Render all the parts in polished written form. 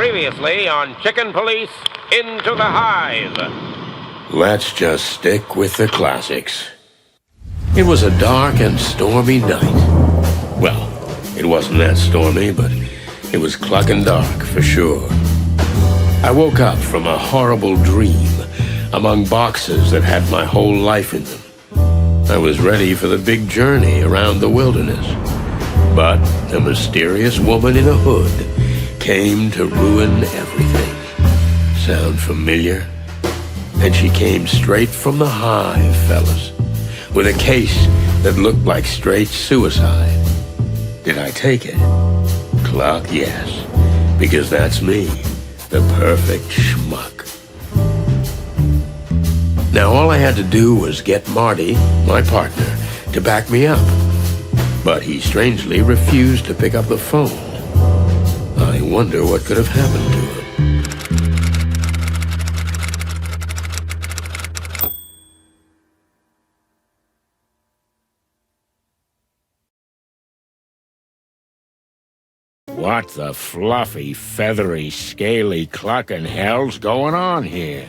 Previously on Chicken Police Into the Hive. Let's just stick with the classics. It was a dark and stormy night. Well, it wasn't that stormy, but it was clucking dark for sure. I woke up from a horrible dream among boxes that had my whole life in them. I was ready for the big journey around the wilderness. But a mysterious woman in a hood came to ruin everything. Sound familiar? And she came straight from the Hive, fellas, with a case that looked like straight suicide. Did I take it? Cluck, yes, because that's me, the perfect schmuck. Now all I had to do was get Marty, my partner, to back me up. But he strangely refused to pick up the phone. I wonder what could have happened to him. What the fluffy, feathery, scaly clucking hell's going on here?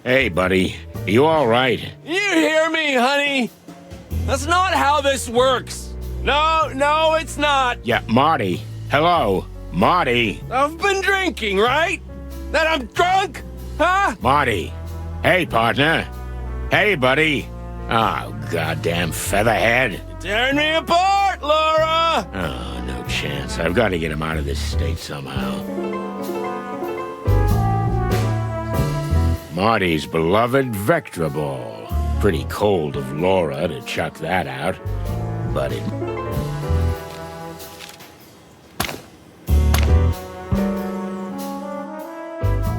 Hey, buddy, you all right? You hear me, honey? That's not how this works. No, it's not. Yeah, Marty. Hello, Marty. I've been drinking, right? That I'm drunk? Huh? Marty. Hey, partner. Hey, buddy. Oh, goddamn featherhead. You're tearing me apart, Laura! Oh, no chance. I've got to get him out of this state somehow. Marty's beloved Vector Ball. Pretty cold of Laura to chuck that out, but it...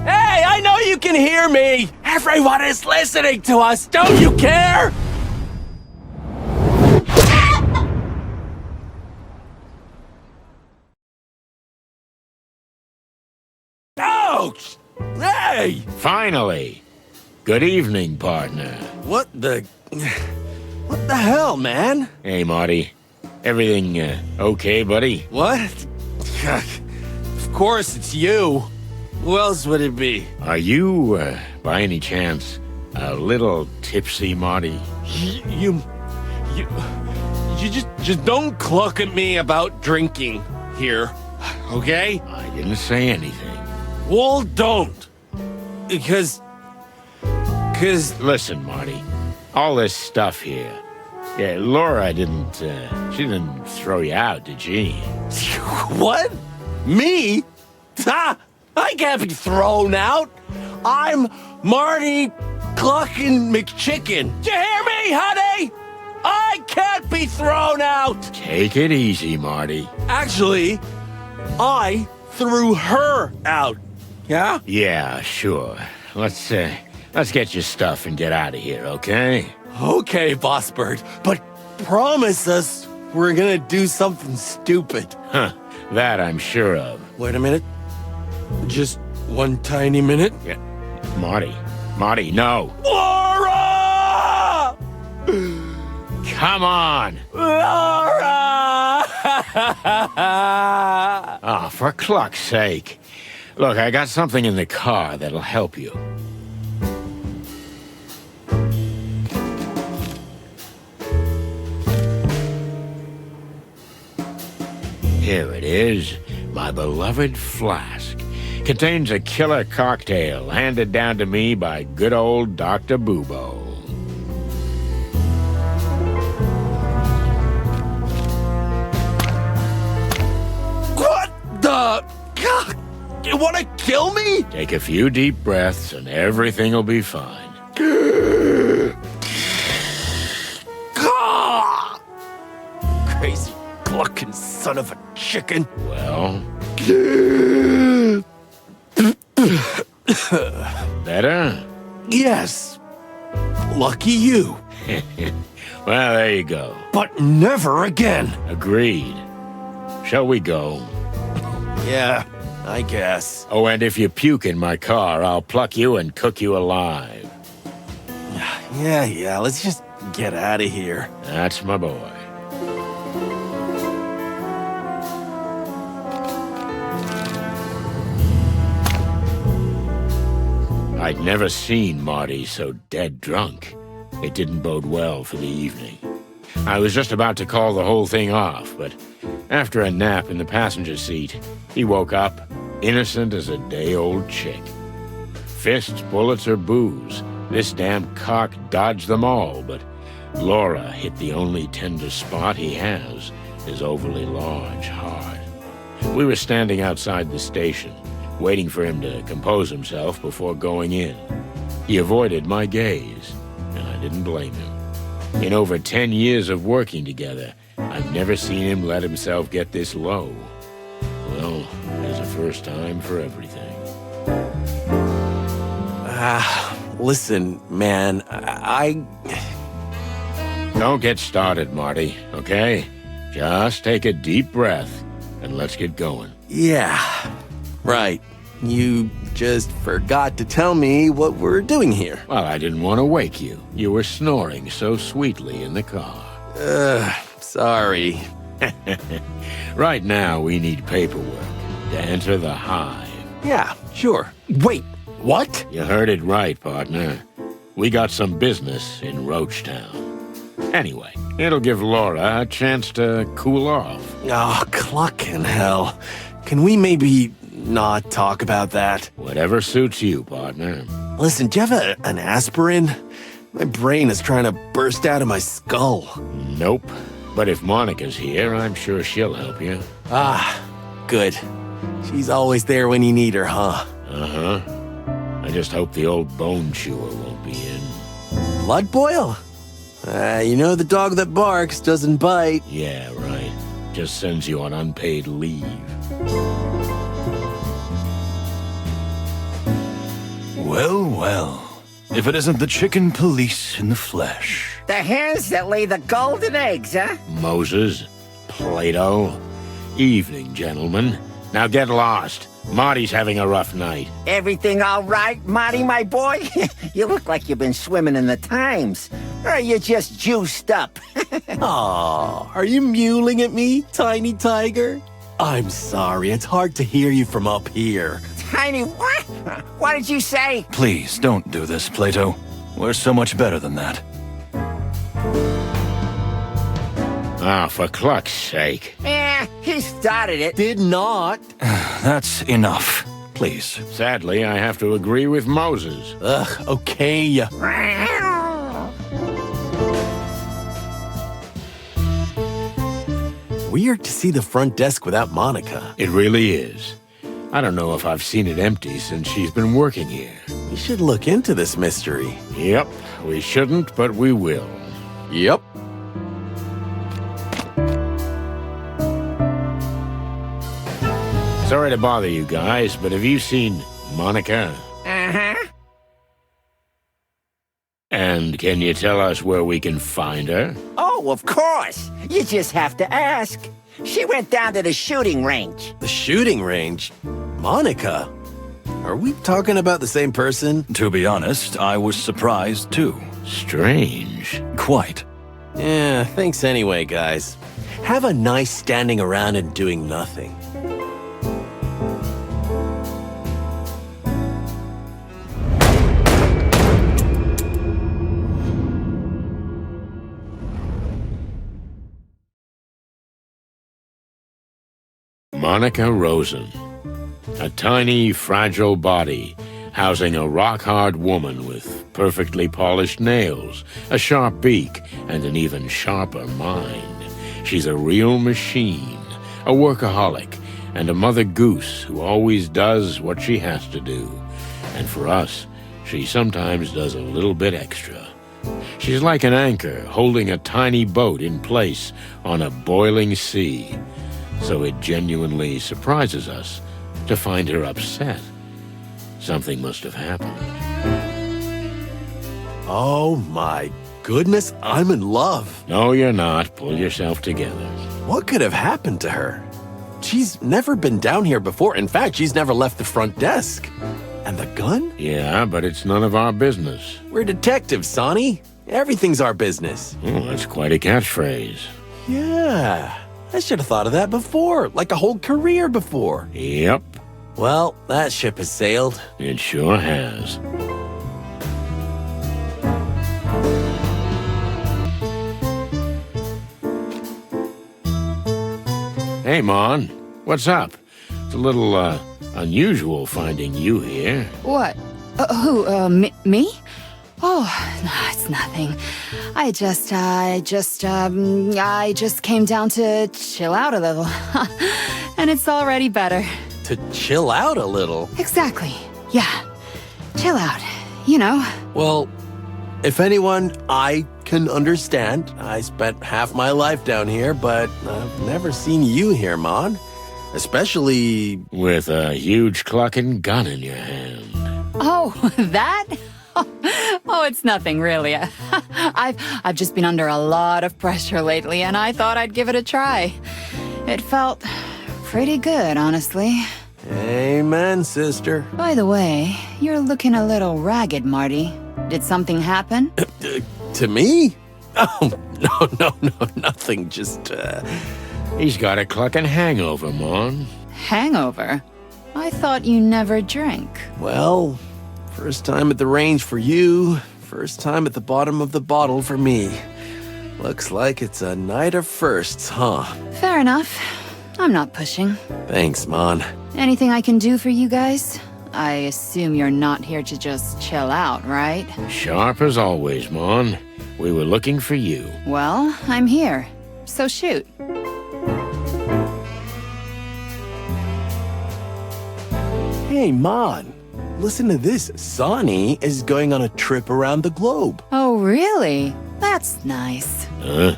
Hey, I know you can hear me! Everyone is listening to us, don't you care? Ouch! Hey! Finally! Good evening, partner. What the hell, man? Hey, Marty. Everything, okay, buddy? What? Of course it's you. Who else would it be? Are you, by any chance, a little tipsy, Marty? You just don't cluck at me about drinking here, okay? I didn't say anything. Well, don't. Because... Listen, Marty. All this stuff here. Yeah, Laura didn't, she didn't throw you out, did she? What? Me? Ha! I can't be thrown out. I'm Marty Clucking MacChicken. Do you hear me, honey? I can't be thrown out. Take it easy, Marty. Actually, I threw her out. Yeah? Yeah, sure. Let's get your stuff and get out of here, okay? Okay, Boss Bird, but promise us we're gonna do something stupid. Huh, that I'm sure of. Wait a minute. Just one tiny minute. Yeah. Marty, no. Laura! Come on! Laura! Oh, for cluck's sake. Look, I got something in the car that'll help you. Here it is, my beloved flask. Contains a killer cocktail handed down to me by good old Dr. Bubo. What the... God, you want to kill me? Take a few deep breaths and everything will be fine. Crazy clucking son of a chicken. Well... Better? Yes. Lucky you. Well, there you go. But never again. Agreed. Shall we go? Yeah, I guess. Oh, and if you puke in my car, I'll pluck you and cook you alive. Yeah, let's just get out of here. That's my boy. I'd never seen Marty so dead drunk. It didn't bode well for the evening. I was just about to call the whole thing off, but after a nap in the passenger seat, he woke up, innocent as a day-old chick. Fists, bullets, or booze, this damn cock dodged them all, but Laura hit the only tender spot he has, his overly large heart. We were standing outside the station, waiting for him to compose himself before going in. He avoided my gaze, and I didn't blame him. In over 10 years of working together, I've never seen him let himself get this low. Well, there's a first time for everything. Listen, man, Don't get started, Marty, okay? Just take a deep breath, and let's get going. Yeah, right. You just forgot to tell me what we're doing here. Well, I didn't want to wake you. You were snoring so sweetly in the car. Sorry. Right now, we need paperwork to enter the Hive. Yeah, sure. Wait, what? You heard it right, partner. We got some business in Roachtown. Anyway, it'll give Laura a chance to cool off. Oh, clucking hell. Can we maybe not talk about that? Whatever suits you, partner. Listen, do you have an aspirin? My brain is trying to burst out of my skull. Nope. But if Monica's here, I'm sure she'll help you. Ah, good. She's always there when you need her, huh? Uh-huh. I just hope the old bone chewer won't be in. Blood boil? You know the dog that barks doesn't bite. Yeah, right. Just sends you on unpaid leave. Well, well. If it isn't the chicken police in the flesh. The hens that lay the golden eggs, huh? Moses, Plato. Evening, gentlemen. Now get lost. Marty's having a rough night. Everything all right, Marty, my boy? You look like you've been swimming in the Times. Or are you just juiced up? Aw, are you mewling at me, tiny tiger? I'm sorry, it's hard to hear you from up here. Tiny what? What did you say? Please, don't do this, Plato. We're so much better than that. Ah, for cluck's sake. He started it. Did not. That's enough. Please. Sadly, I have to agree with Moses. Ugh, okay. Weird to see the front desk without Monica. It really is. I don't know if I've seen it empty since she's been working here. We should look into this mystery. Yep, we shouldn't, but we will. Yep. Sorry to bother you guys, but have you seen Monica? Uh-huh. And can you tell us where we can find her? Oh, of course. You just have to ask. She went down to the shooting range. The shooting range? Monica? Are we talking about the same person? To be honest, I was surprised too. Strange. Quite. Yeah, thanks anyway, guys. Have a nice standing around and doing nothing. Monica Rosen. A tiny, fragile body housing a rock-hard woman with perfectly polished nails, a sharp beak, and an even sharper mind. She's a real machine, a workaholic, and a mother goose who always does what she has to do. And for us, she sometimes does a little bit extra. She's like an anchor holding a tiny boat in place on a boiling sea. So it genuinely surprises us to find her upset. Something must have happened. Oh my goodness, I'm in love. No, you're not. Pull yourself together. What could have happened to her? She's never been down here before. In fact, she's never left the front desk. And the gun? Yeah, but it's none of our business. We're detectives, Sonny. Everything's our business. Oh, that's quite a catchphrase. Yeah, I should have thought of that before, like a whole career before. Yep, Well, that ship has sailed. it sure has. Hey, Mon. What's up? It's a little, unusual finding you here. What? Me? Oh, no, it's nothing. I just came down to chill out a little. And it's already better. To chill out a little? Exactly. Yeah. Chill out. You know. Well, if anyone, I can understand. I spent half my life down here, but I've never seen you here, Mon. Especially... With a huge clucking gun in your hand. Oh, that? Oh, it's nothing, really. I've just been under a lot of pressure lately, and I thought I'd give it a try. It felt pretty good, honestly. Amen, sister. By the way, you're looking a little ragged, Marty. Did something happen? To me? Oh, no, nothing. Just, He's got a clucking hangover, Mon. Hangover? I thought you never drank. Well, first time at the range for you. First time at the bottom of the bottle for me. Looks like it's a night of firsts, huh? Fair enough. I'm not pushing. Thanks, Mon. Anything I can do for you guys? I assume you're not here to just chill out, right? Sharp as always, Mon. We were looking for you. Well, I'm here. So shoot. Hey, Mon. Listen to this. Sonny is going on a trip around the globe. Oh, really? That's nice. Huh?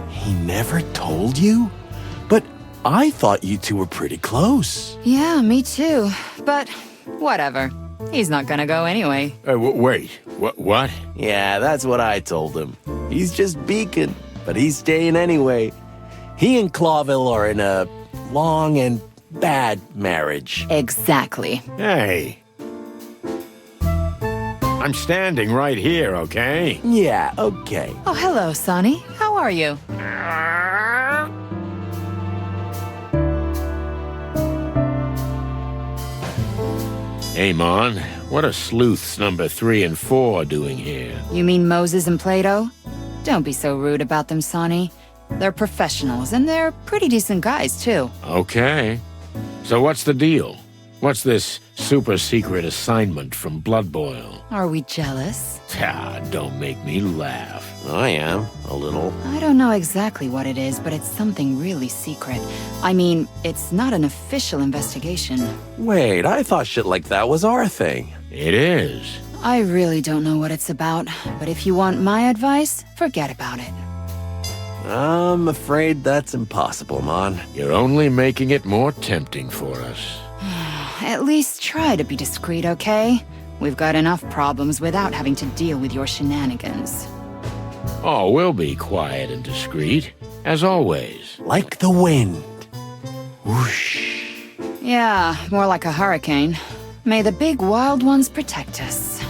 He never told you? But I thought you two were pretty close. Yeah, me too. But whatever. He's not gonna go anyway. Wait. What? Yeah, that's what I told him. He's just beacon, but he's staying anyway. He and Clawville are in a long and bad marriage. Exactly. Hey. I'm standing right here, okay? Yeah, okay. Oh, hello, Sonny. How are you? Hey, Mon. What are sleuths number 3 and 4 doing here? You mean Moses and Plato? Don't be so rude about them, Sonny. They're professionals, and they're pretty decent guys, too. Okay. So what's the deal? What's this super-secret assignment from Blood Boil? Are we jealous? Ah, don't make me laugh. I am, a little. I don't know exactly what it is, but it's something really secret. I mean, it's not an official investigation. Wait, I thought shit like that was our thing. It is. I really don't know what it's about, but if you want my advice, forget about it. I'm afraid that's impossible, Mon. You're only making it more tempting for us. At least try to be discreet, okay? We've got enough problems without having to deal with your shenanigans. Oh, we'll be quiet and discreet, as always. Like the wind. Whoosh. Yeah, more like a hurricane. May the big wild ones protect us.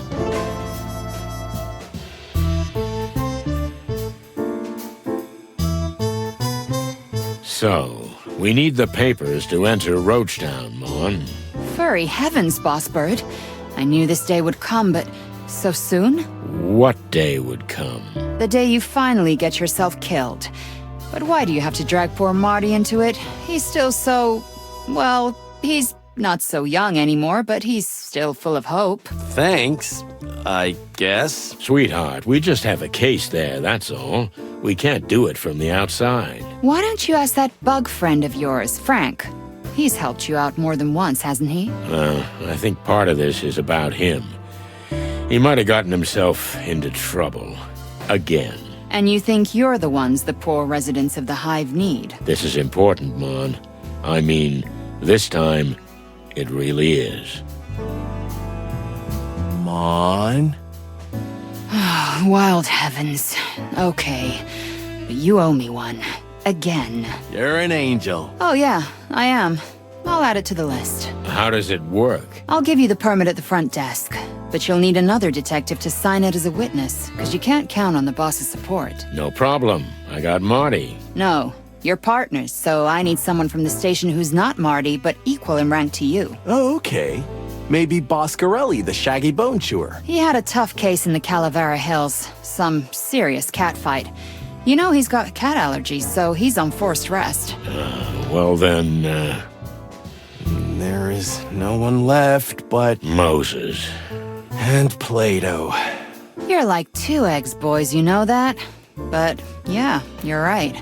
So, we need the papers to enter Roachtown, Mon. Furry heavens, Boss Bird. I knew this day would come, but so soon? What day would come? The day you finally get yourself killed. But why do you have to drag poor Marty into it? He's still so... well, he's not so young anymore, but he's still full of hope. Thanks, I guess. Sweetheart, we just have a case there, that's all. We can't do it from the outside. Why don't you ask that bug friend of yours, Frank? He's helped you out more than once, hasn't he? I think part of this is about him. He might have gotten himself into trouble. Again. And you think you're the ones the poor residents of the Hive need? This is important, Mon. I mean, this time, it really is. Mon? Wild heavens. Okay. But you owe me one. Again. You're an angel. Oh yeah, I am. I'll add it to the list. How does it work? I'll give you the permit at the front desk. But you'll need another detective to sign it as a witness, because you can't count on the boss's support. No problem. I got Marty. No, you're partners, so I need someone from the station who's not Marty, but equal in rank to you. Oh, okay. Maybe Boscarelli, the shaggy bone chewer. He had a tough case in the Calavera Hills. Some serious catfight. You know he's got cat allergies, so he's on forced rest. Well then, There is no one left but... Moses. and Plato. You're like 2 eggs, boys, you know that? But, yeah, you're right.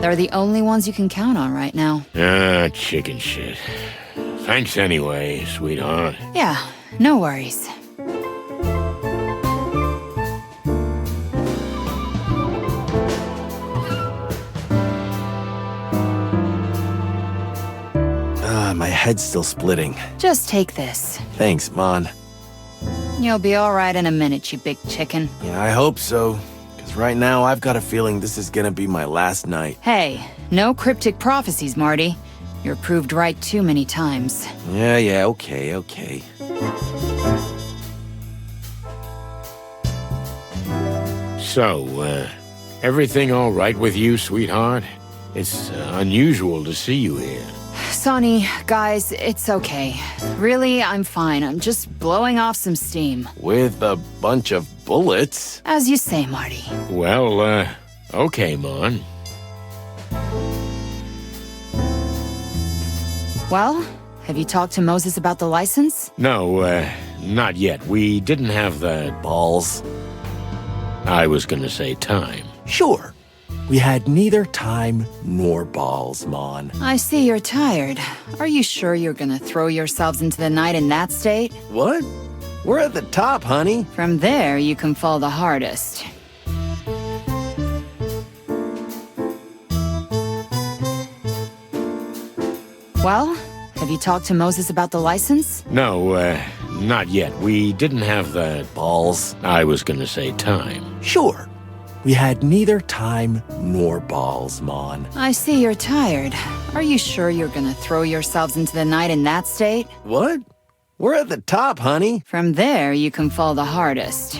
They're the only ones you can count on right now. Chicken shit. Thanks anyway, sweetheart. Yeah, no worries. My head's still splitting. Just take this. Thanks, Mon. You'll be all right in a minute, you big chicken. Yeah, I hope so. Because right now, I've got a feeling this is gonna be my last night. Hey, no cryptic prophecies, Marty. You're proved right too many times. Yeah, okay. So, everything all right with you, sweetheart? It's unusual to see you here. Sonny, guys, it's okay. Really, I'm fine. I'm just blowing off some steam. With a bunch of bullets. As you say, Marty. Well, okay, Mon. Well, have you talked to Moses about the license? No, not yet. We didn't have the... Balls. I was gonna say time. Sure. We had neither time nor balls, Mon. I see you're tired. Are you sure you're gonna throw yourselves into the night in that state? What? We're at the top, honey. From there, you can fall the hardest. Well, have you talked to Moses about the license? No, not yet. We didn't have the... Balls. I was gonna say time. Sure. We had neither time nor balls, Mon. I see you're tired. Are you sure you're gonna throw yourselves into the night in that state? What? We're at the top, honey. From there, you can fall the hardest.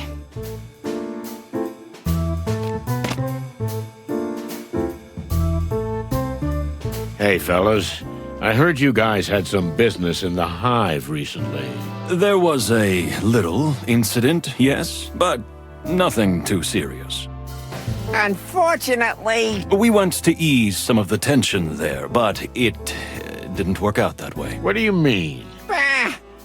Hey, fellas. I heard you guys had some business in the Hive recently. There was a little incident, yes, but nothing too serious. Unfortunately, We went to ease some of the tension there, but it didn't work out that way. What do you mean?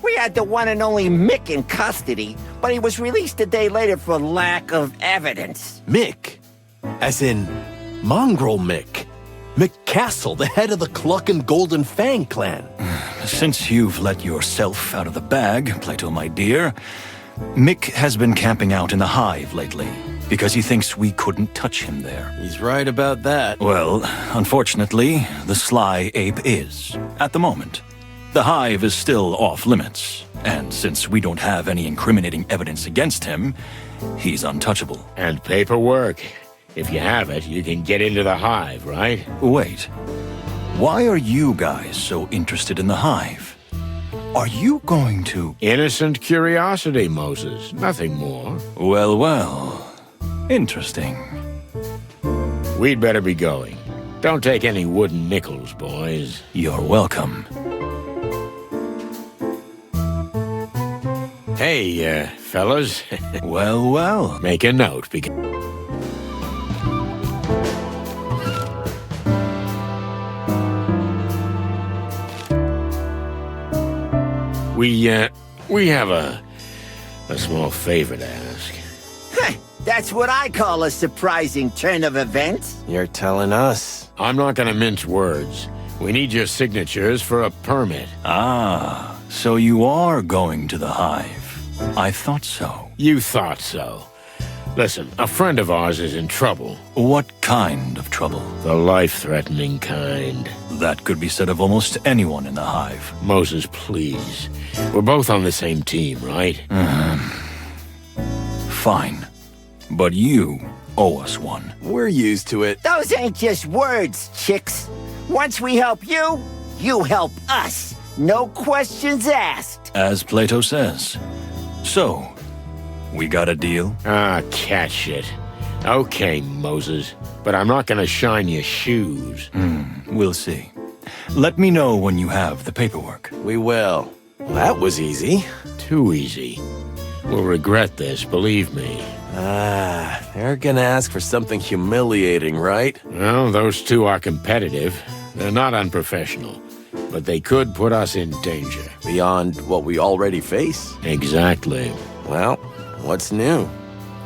we had the one and only Mick in custody, but he was released a day later for lack of evidence. Mick. As in, Mongrel Mick. Mick Castle, the head of the Cluck and Golden Fang clan. Since you've let yourself out of the bag, Plato, my dear, Mick has been camping out in the Hive lately because he thinks we couldn't touch him there. He's right about that. Well, unfortunately, the sly ape is, at the moment. The Hive is still off limits, and since we don't have any incriminating evidence against him, he's untouchable. And paperwork. If you have it, you can get into the Hive, right? Wait, why are you guys so interested in the Hive? Are you going to... Innocent curiosity, Moses. Nothing more. Well, interesting. We'd better be going. Don't take any wooden nickels, boys. You're welcome. Hey, fellas. Well. Make a note, because... We have a small favor to ask. That's what I call a surprising turn of events. You're telling us. I'm not gonna mince words. We need your signatures for a permit. Ah, so you are going to the Hive. I thought so. You thought so. Listen, a friend of ours is in trouble. What kind of trouble? The life-threatening kind. That could be said of almost anyone in the Hive. Moses, please. We're both on the same team, right? Fine. But you owe us one. We're used to it. Those ain't just words, chicks. Once we help you, you help us. No questions asked. As Plato says. So, we got a deal? Ah, cat shit. Okay, Moses. But I'm not gonna shine your shoes. We'll see. Let me know when you have the paperwork. We will. That was easy. Too easy. We'll regret this, believe me. Ah, They're gonna ask for something humiliating, right? Well, those two are competitive. They're not unprofessional, but they could put us in danger. Beyond what we already face. Exactly. Well, what's new?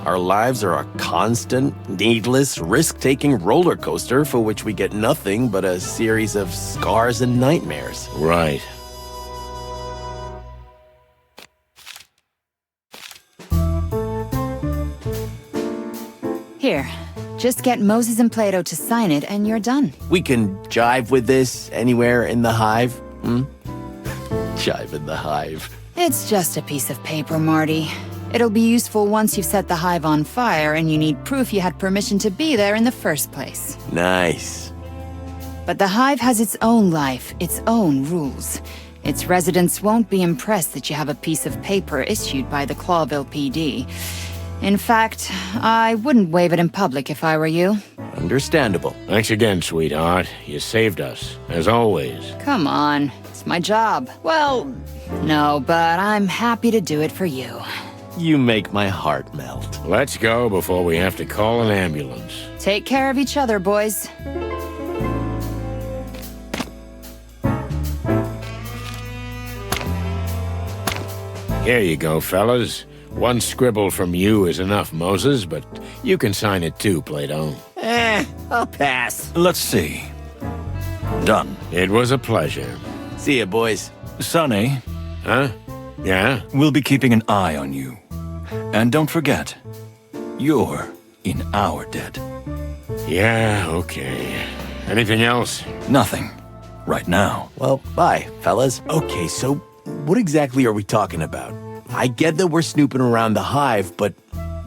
Our lives are a constant, needless, risk-taking roller coaster for which we get nothing but a series of scars and nightmares. Right. Here, just get Moses and Plato to sign it and you're done. We can jive with this anywhere in the Hive, Jive in the Hive. It's just a piece of paper, Marty. It'll be useful once you've set the Hive on fire and you need proof you had permission to be there in the first place. Nice. But the Hive has its own life, its own rules. Its residents won't be impressed that you have a piece of paper issued by the Clawville PD. In fact, I wouldn't wave it in public if I were you. Understandable. Thanks again, sweetheart. You saved us, as always. Come on, it's my job. Well, no, but I'm happy to do it for you. You make my heart melt. Let's go before we have to call an ambulance. Take care of each other, boys. Here you go, fellas. One scribble from you is enough, Moses, but you can sign it too, Plato. I'll pass. Let's see. Done. It was a pleasure. See ya, boys. Sonny, Huh? Yeah? we'll be keeping an eye on you. And don't forget, you're in our debt. Yeah, okay. Anything else? Nothing. Right now. Well, bye, fellas. Okay, so what exactly are we talking about? I get that we're snooping around the Hive, but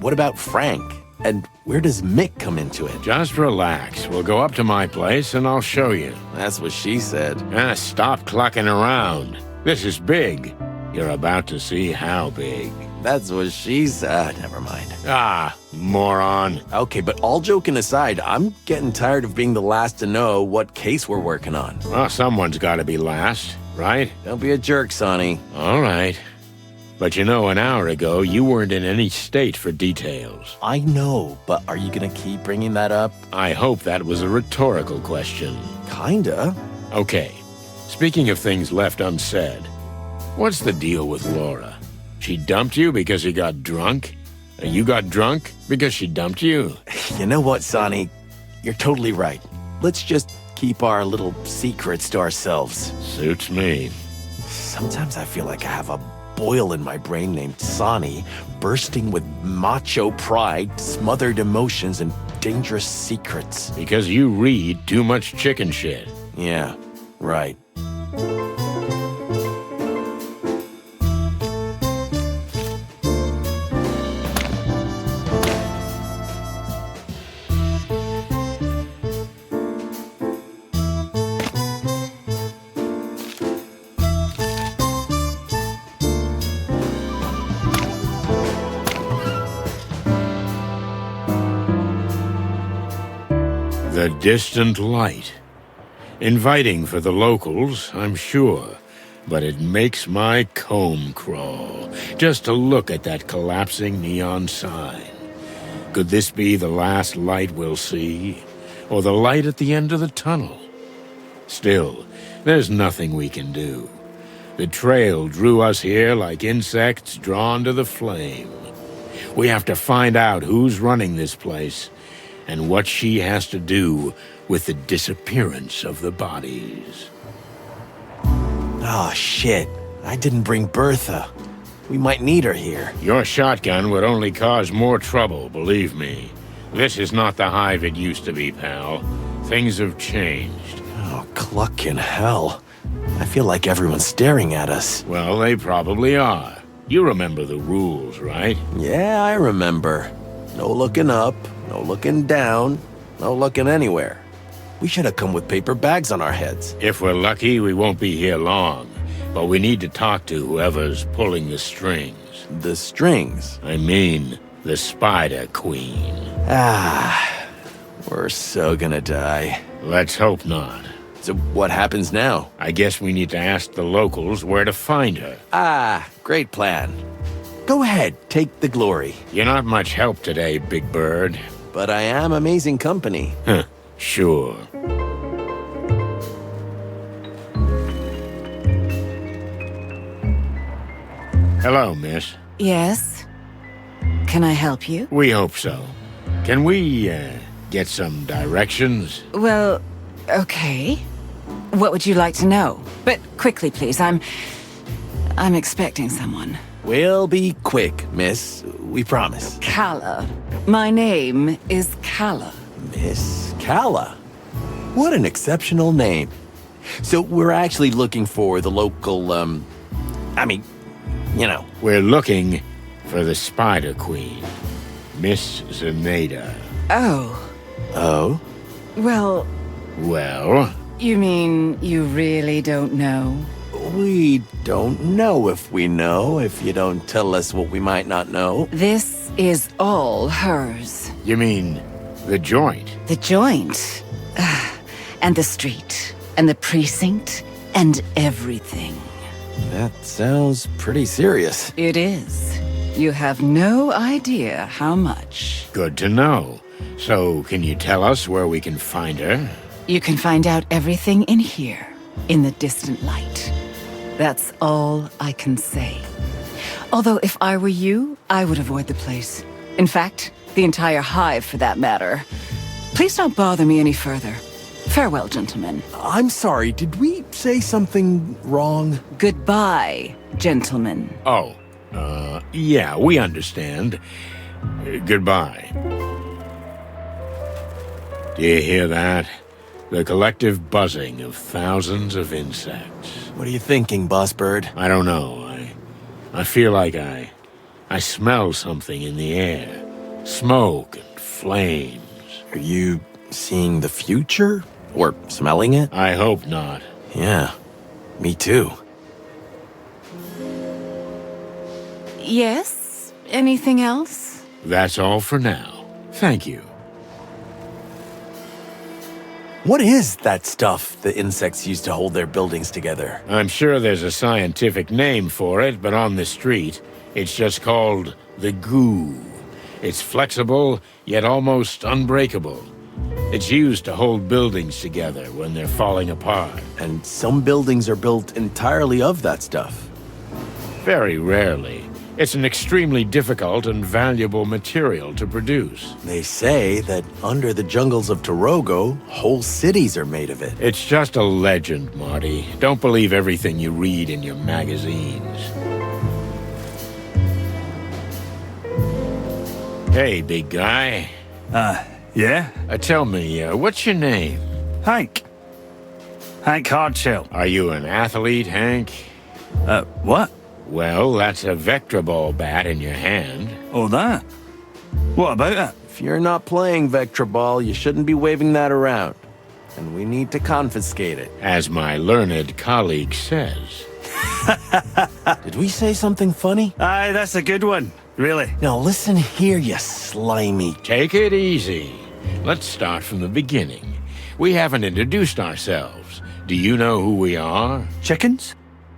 what about Frank? And where does Mick come into it? Just relax. We'll go up to my place and I'll show you. That's what she said. Stop clucking around. This is big. You're about to see how big. That's what she said. Never mind. Ah, moron. Okay, but all joking aside, I'm getting tired of being the last to know what case we're working on. Well, someone's got to be last, right? Don't be a jerk, Sonny. All right. But you know, an hour ago, you weren't in any state for details. I know, but are you gonna keep bringing that up? I hope that was a rhetorical question. Kinda. Okay. Speaking of things left unsaid, what's the deal with Laura? She dumped you because you got drunk? And you got drunk because she dumped you? You know what, Sonny? You're totally right. Let's just keep our little secrets to ourselves. Suits me. Sometimes I feel like I have a boil in my brain named Sonny, bursting with macho pride, smothered emotions, and dangerous secrets. Because you read too much chicken shit. Yeah, right. The distant light. Inviting for the locals, I'm sure, but it makes my comb crawl just to look at that collapsing neon sign. Could this be the last light we'll see? Or the light at the end of the tunnel? Still, there's nothing we can do. The trail drew us here like insects drawn to the flame. We have to find out who's running this place and what she has to do with the disappearance of the bodies. Oh, shit. I didn't bring Bertha. We might need her here. Your shotgun would only cause more trouble, believe me. This is not the Hive it used to be, pal. Things have changed. Oh, cluck in hell. I feel like everyone's staring at us. Well, they probably are. You remember the rules, right? Yeah, I remember. No looking up, no looking down, no looking anywhere. We should have come with paper bags on our heads. If we're lucky, we won't be here long. But we need to talk to whoever's pulling the strings. The strings? I mean, the Spider Queen. Ah, we're so gonna die. Let's hope not. So what happens now? I guess we need to ask the locals where to find her. Ah, great plan. Go ahead, take the glory. You're not much help today, Big Bird. But I am amazing company. Huh, sure. Hello, miss. Yes? Can I help you? We hope so. Can we, get some directions? Well, okay. What would you like to know? But quickly, please. I'm expecting someone. We'll be quick, miss. We promise. Kala. My name is Kala. Miss Kala. What an exceptional name. So we're actually looking for the local, We're looking for the Spider Queen, Miss Zaneda. Oh. Oh? Well, Well, you mean you really don't know? We don't know if you don't tell us what we might not know. This is all hers. you mean the joint? The joint. And the street. And the precinct. And everything. That sounds pretty serious. It is. You have no idea how much. Good to know. So, can you tell us where we can find her? You can find out everything in here, in the distant light. That's all I can say. Although if I were you, I would avoid the place. In fact, the entire Hive for that matter. Please don't bother me any further. Farewell, gentlemen. I'm sorry, did we say something wrong? Goodbye, gentlemen. Oh, yeah, we understand. Goodbye. Do you hear that? The collective buzzing of thousands of insects. What are you thinking, Boss Bird? I don't know. I feel like I smell something in the air. Smoke and flames. Are you seeing the future? Or smelling it? I hope not. Yeah, me too. Yes? Anything else? That's all for now. Thank you. What is that stuff the insects use to hold their buildings together? I'm sure there's a scientific name for it, but on the street, it's just called the goo. It's flexible, yet almost unbreakable. It's used to hold buildings together when they're falling apart. And some buildings are built entirely of that stuff. Very rarely. It's an extremely difficult and valuable material to produce. They say that under the jungles of Torogo, whole cities are made of it. It's just a legend, Marty. Don't believe everything you read in your magazines. Hey, big guy. Yeah? Tell me, what's your name? Hank. Hank Hardshell. Are you an athlete, Hank? What? Well, that's a vector ball bat in your hand. Oh, that? What about it? If you're not playing Vectra Ball, you shouldn't be waving that around. And we need to confiscate it. As my learned colleague says. Did we say something funny? Aye, that's a good one. Really. Now listen here, you slimy... Take it easy. Let's start from the beginning. We haven't introduced ourselves. Do you know who we are? Chickens?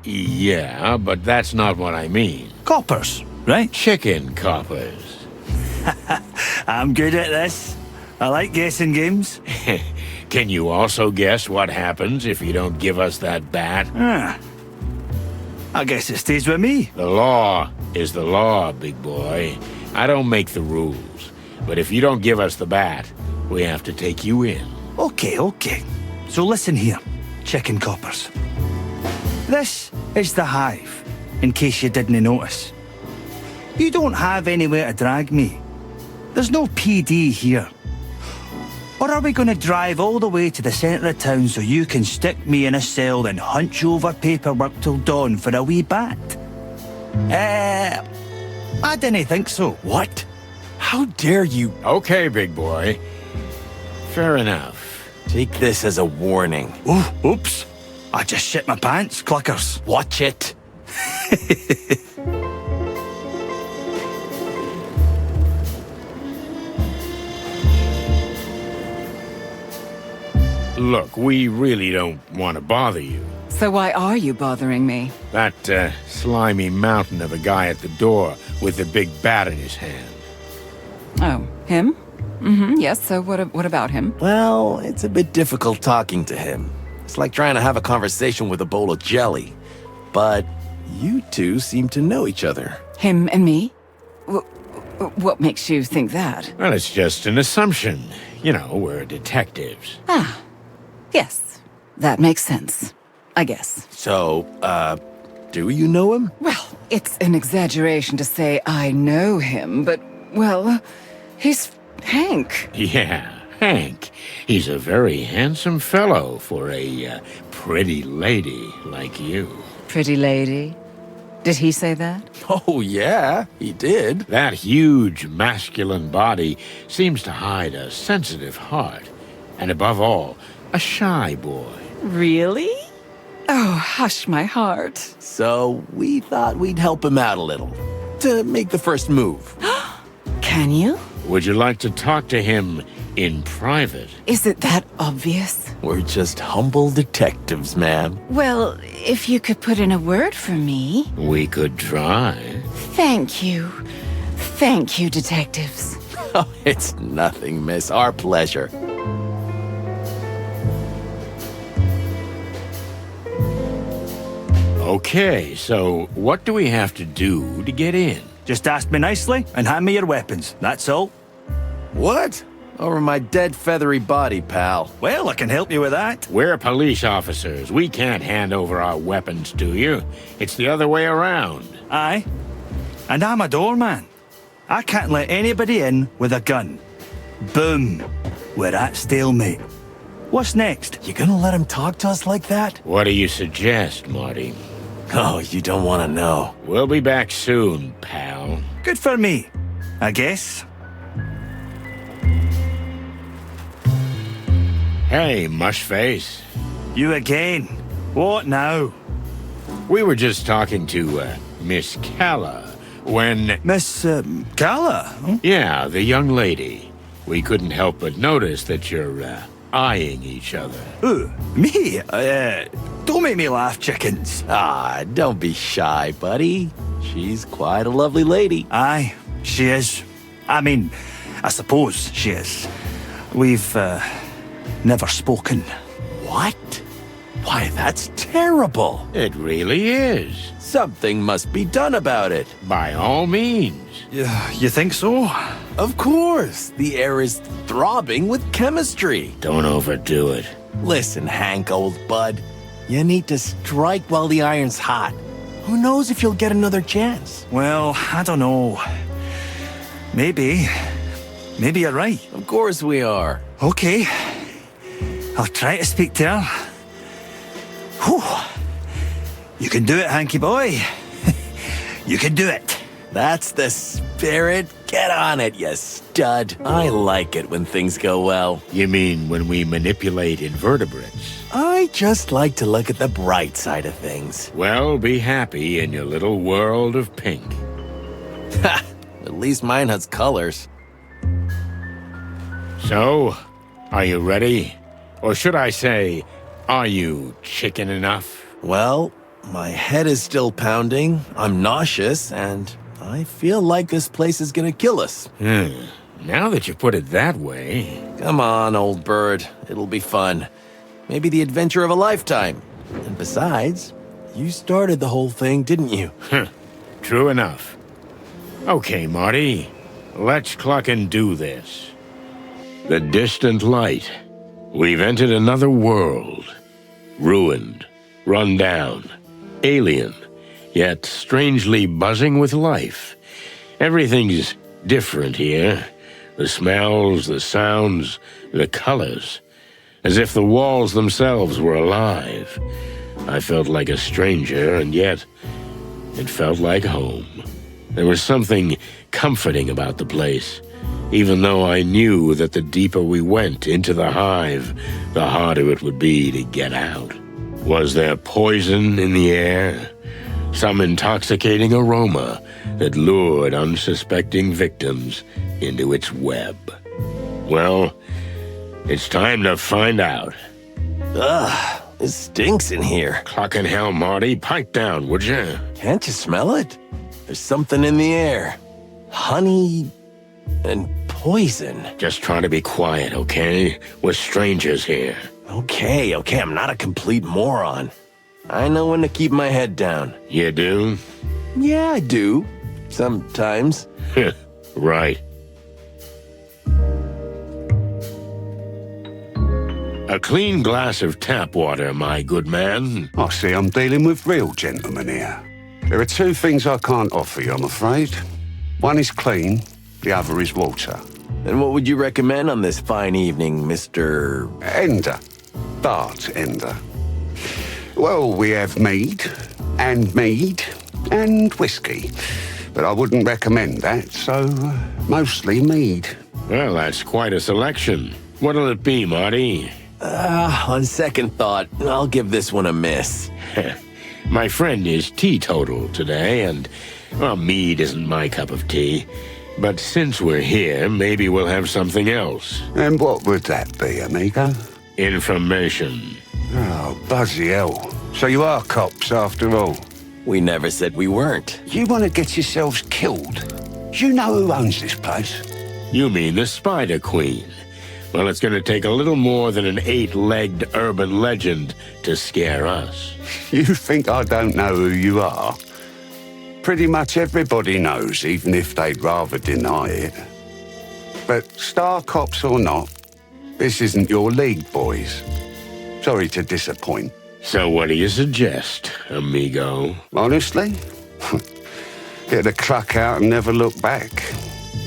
Yeah, but that's not what I mean. Coppers, right? Chicken coppers. I'm good at this. I like guessing games. Can you also guess what happens if you don't give us that bat? I guess it stays with me. The law is the law, big boy. I don't make the rules. But if you don't give us the bat, we have to take you in. Okay. So listen here, chicken coppers. This is the Hive, in case you didn't notice. You don't have anywhere to drag me. There's no PD here. Or are we going to drive all the way to the centre of town so you can stick me in a cell and hunch over paperwork till dawn for a wee bat? I didn't think so. What? How dare you? Okay, big boy. Fair enough. Take this as a warning. Oh, oops. I just shit my pants, cluckers. Watch it. Look, we really don't want to bother you. So why are you bothering me? That slimy mountain of a guy at the door with the big bat in his hand. Oh, him? Mm-hmm, yes, so what about him? Well, it's a bit difficult talking to him. It's like trying to have a conversation with a bowl of jelly. But you two seem to know each other. Him and me? What makes you think that? Well, it's just an assumption. You know, we're detectives. Ah, yes. That makes sense, I guess. So, do you know him? Well, it's an exaggeration to say I know him, but, well, he's Hank. Yeah, Hank. He's a very handsome fellow for a pretty lady like you. Pretty lady? Did he say that? Oh, yeah, he did. That huge masculine body seems to hide a sensitive heart. And above all, a shy boy. Really? Oh, hush my heart. So, we thought we'd help him out a little. To make the first move. Can you? Would you like to talk to him in private? Is it that obvious? We're just humble detectives, ma'am. Well, if you could put in a word for me. We could try. Thank you. Thank you, detectives. Oh, it's nothing, miss. Our pleasure. Okay, so what do we have to do to get in? Just ask me nicely and hand me your weapons. That's all. What? Over my dead feathery body, pal. Well, I can help you with that. We're police officers. We can't hand over our weapons to you. It's the other way around. Aye. And I'm a doorman. I can't let anybody in with a gun. Boom. We're at stalemate. What's next? You gonna let him talk to us like that? What do you suggest, Marty? Oh, you don't want to know. We'll be back soon, pal. Good for me, I guess. Hey, Mushface. You again. What now? We were just talking to, Miss Calla when... Miss, Calla? Huh? Yeah, the young lady. We couldn't help but notice that you're, eyeing each other. Ooh, me? Don't make me laugh, chickens. Ah, don't be shy, buddy. She's quite a lovely lady. Aye, she is. I mean, I suppose she is. We've, never spoken. What? Why, that's terrible. It really is. Something must be done about it. By all means. You think so? Of course. The air is throbbing with chemistry. Don't overdo it. Listen, Hank, old bud. You need to strike while the iron's hot. Who knows if you'll get another chance? Well, I don't know. Maybe. Maybe you're right. Of course we are. Okay. I'll try to speak to her. Whew. You can do it, Hanky boy. You can do it. That's the spirit. Get on it, you stud. I like it when things go well. You mean when we manipulate invertebrates? I just like to look at the bright side of things. Well, be happy in your little world of pink. Ha! At least mine has colors. So, are you ready? Or should I say, are you chicken enough? Well, my head is still pounding, I'm nauseous, and I feel like this place is gonna kill us. Now that you put it that way... Come on, old bird. It'll be fun. Maybe the adventure of a lifetime. And besides, you started the whole thing, didn't you? True enough. Okay, Marty. Let's cluck and do this. The distant light. We've entered another world. Ruined, run down, alien, yet strangely buzzing with life. Everything's different here. The smells, the sounds, the colors. As if the walls themselves were alive. I felt like a stranger, and yet it felt like home. There was something comforting about the place, even though I knew that the deeper we went into the hive, the harder it would be to get out. Was there poison in the air? Some intoxicating aroma that lured unsuspecting victims into its web? Well, it's time to find out. Ugh, It stinks in here. Clucking hell, Marty. Pipe down, would you? Can't you smell it? There's something in the air. Honey and poison. Just try to be quiet, okay? We're strangers here. Okay, I'm not a complete moron. I know when to keep my head down. You do? Yeah, I do. Sometimes. Right. A clean glass of tap water, my good man. I see I'm dealing with real gentlemen here. There are two things I can't offer you, I'm afraid. One is clean, the other is water. And what would you recommend on this fine evening, Mr. Ender. Bartender. Well, we have mead and whiskey. But I wouldn't recommend that, so mostly mead. Well, that's quite a selection. What'll it be, Marty? On second thought, I'll give this one a miss. My friend is teetotal today, and, well, mead isn't my cup of tea. But since we're here, maybe we'll have something else. And what would that be, amigo? Information. Oh, bloody hell. So you are cops after all? We never said we weren't. You want to get yourselves killed? Do you know who owns this place? You mean the Spider Queen? Well, it's going to take a little more than an 8-legged urban legend to scare us. You think I don't know who you are? Pretty much everybody knows, even if they'd rather deny it. But star cops or not, this isn't your league, boys. Sorry to disappoint. So what do you suggest, amigo? Honestly? Get the cluck out and never look back.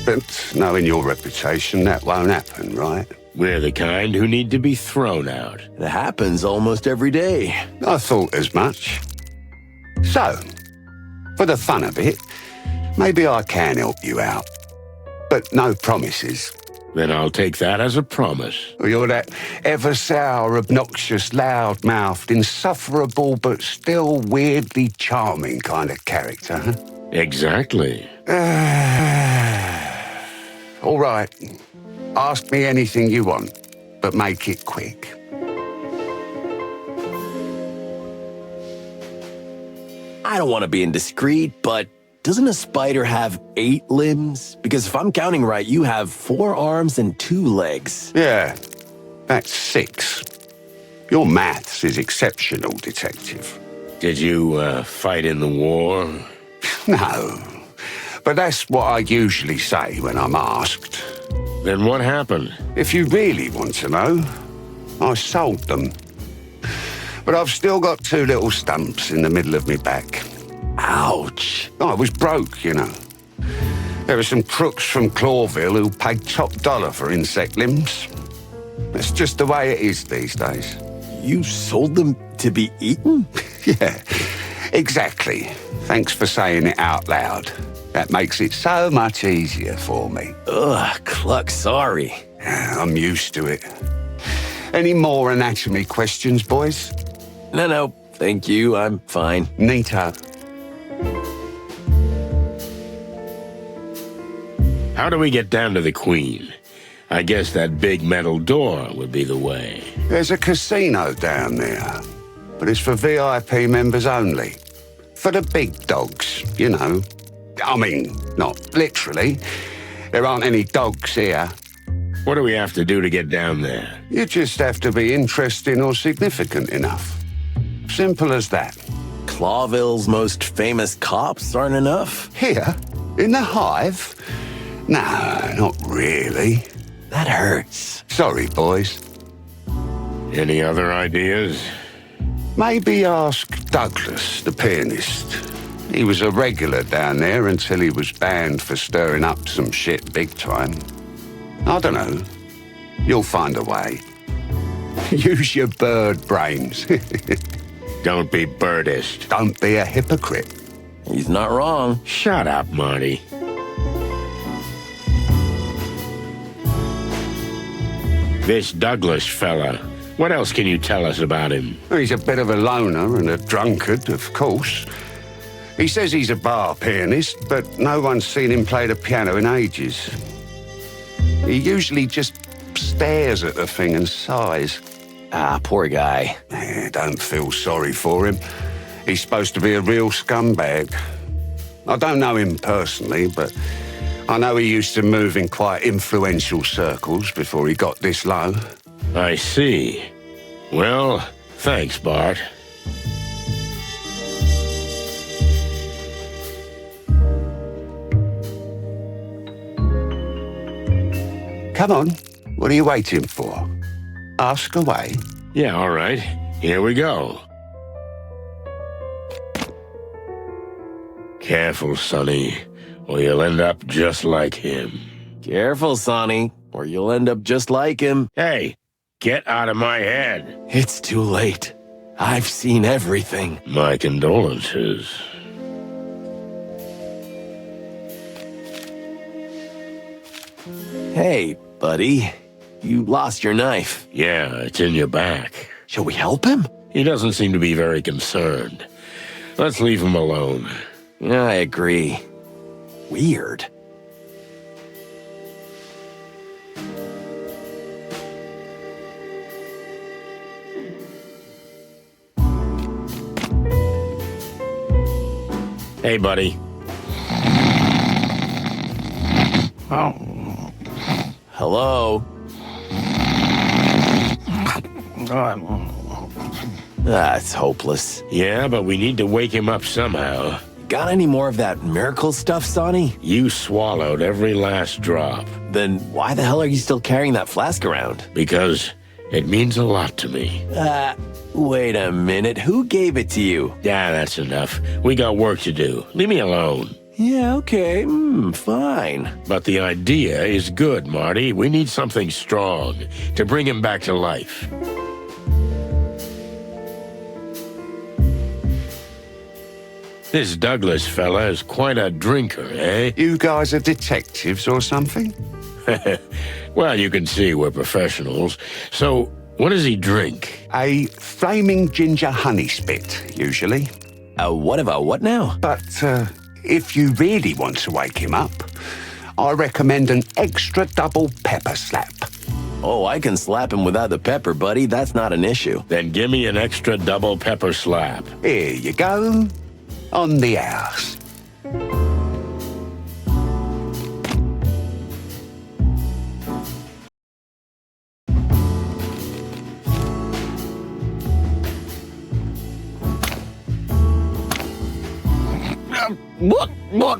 But knowing your reputation, that won't happen, right? We're the kind who need to be thrown out. It happens almost every day. I thought as much. So, for the fun of it, maybe I can help you out. But no promises. Then I'll take that as a promise. You're that ever-sour, obnoxious, loud-mouthed, insufferable, but still weirdly charming kind of character, huh? Exactly. All right. Ask me anything you want, but make it quick. I don't want to be indiscreet, but doesn't a spider have 8 limbs? Because if I'm counting right, you have 4 arms and 2 legs. Yeah, that's 6. Your maths is exceptional, Detective. Did you, fight in the war? No, but that's what I usually say when I'm asked. Then what happened? If you really want to know, I sold them. But I've still got 2 little stumps in the middle of my back. Ouch. I was broke, you know. There were some crooks from Clawville who paid top dollar for insect limbs. That's just the way it is these days. You sold them to be eaten? Yeah, exactly. Thanks for saying it out loud. That makes it so much easier for me. Ugh, Cluck, sorry. I'm used to it. Any more anatomy questions, boys? No, thank you. I'm fine. Neato. How do we get down to the Queen? I guess that big metal door would be the way. There's a casino down there, but it's for VIP members only. For the big dogs, you know. I mean, not literally. There aren't any dogs here. What do we have to do to get down there? You just have to be interesting or significant enough. Simple as that. Clawville's most famous cops aren't enough? Here? In the Hive? No, not really. That hurts. Sorry, boys. Any other ideas? Maybe ask Douglas, the pianist. He was a regular down there until he was banned for stirring up some shit big time. I don't know. You'll find a way. Use your bird brains. Don't be birdist. Don't be a hypocrite. He's not wrong. Shut up, Marty. This Douglas fella, what else can you tell us about him? He's a bit of a loner and a drunkard, of course. He says he's a bar pianist, but no one's seen him play the piano in ages. He usually just stares at the thing and sighs. Ah, poor guy. Don't feel sorry for him. He's supposed to be a real scumbag. I don't know him personally, but I know he used to move in quite influential circles before he got this low. I see. Well, thanks, Bart. Come on, what are you waiting for? Ask away. Yeah, all right. Here we go. Careful, Sonny, or you'll end up just like him. Careful, Sonny, or you'll end up just like him. Hey, get out of my head. It's too late. I've seen everything. My condolences. Hey, buddy. You lost your knife. Yeah, it's in your back. Shall we help him? He doesn't seem to be very concerned. Let's leave him alone. Yeah, I agree. Weird. Hey, buddy. Hello? That's hopeless. Yeah, but we need to wake him up somehow. Got any more of that miracle stuff, Sonny? You swallowed every last drop. Then why the hell are you still carrying that flask around? Because it means a lot to me. Wait a minute. Who gave it to you? Yeah, that's enough. We got work to do. Leave me alone. Yeah, okay. Fine. But the idea is good, Marty. We need something strong to bring him back to life. This Douglas fella is quite a drinker, eh? You guys are detectives or something? Well, you can see we're professionals. So, what does he drink? A flaming ginger honey spit, usually. What now? But if you really want to wake him up, I recommend an extra double pepper slap. Oh, I can slap him without the pepper, buddy. That's not an issue. Then give me an extra double pepper slap. Here you go. On the house. What?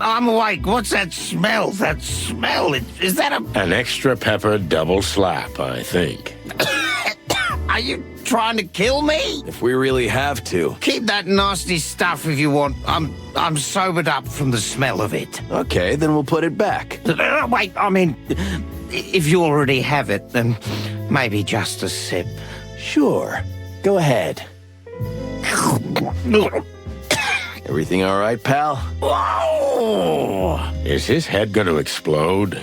I'm awake. What's that smell? That smell? Is that a... An extra pepper double slap, I think. Are you trying to kill me? If we really have to. Keep that nasty stuff if you want. I'm sobered up from the smell of it. Okay, then we'll put it back. Wait, I mean, if you already have it, then maybe just a sip. Sure. Go ahead. Everything all right, pal? Whoa! Is his head going to explode?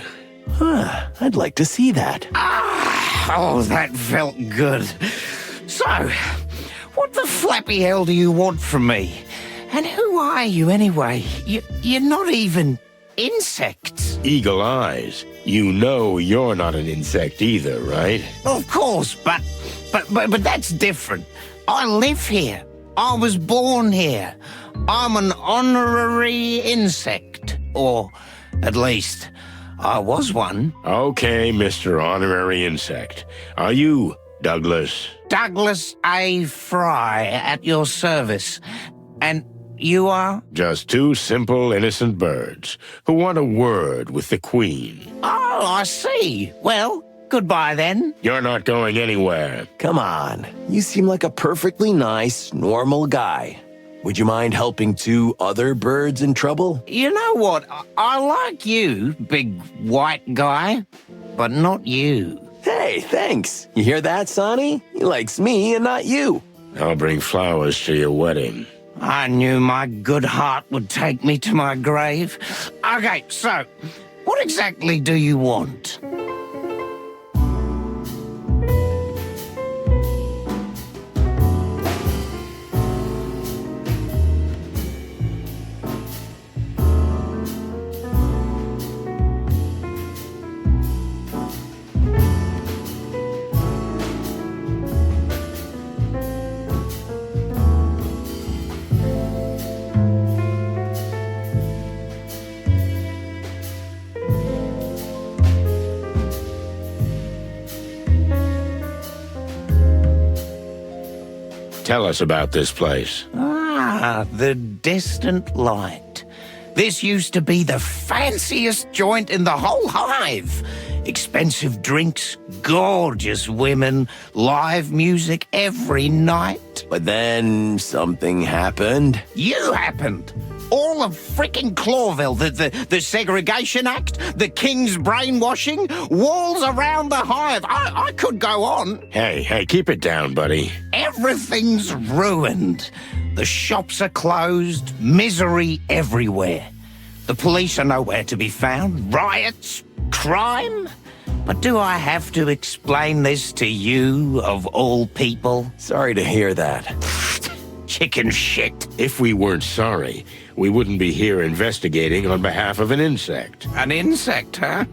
Huh, I'd like to see that. Oh, that felt good. So, what the flappy hell do you want from me? And who are you anyway? You're not even insects. Eagle eyes. You know you're not an insect either, right? Of course, but that's different. I live here. I was born here. I'm an honorary insect. Or, at least, I was one. Okay, Mr. Honorary Insect. Are you Douglas? Douglas A. Fry, at your service. And you are? Just two simple, innocent birds who want a word with the Queen. Oh, I see. Well, goodbye then. You're not going anywhere. Come on. You seem like a perfectly nice, normal guy. Would you mind helping two other birds in trouble? You know what? I like you, big white guy, but not you. Hey, thanks. You hear that, Sonny? He likes me and not you. I'll bring flowers to your wedding. I knew my good heart would take me to my grave. Okay, so, what exactly do you want? Tell us about this place. Ah, the distant light. This used to be the fanciest joint in the whole hive. Expensive drinks, gorgeous women, live music every night. But then something happened. You happened. All of frickin' Clawville, the Segregation Act, the King's brainwashing, walls around the hive. I could go on. Hey, keep it down, buddy. Everything's ruined. The shops are closed, misery everywhere. The police are nowhere to be found, riots, crime. But do I have to explain this to you, of all people? Sorry to hear that. Chicken shit. If we weren't sorry, we wouldn't be here investigating on behalf of an insect. An insect, huh?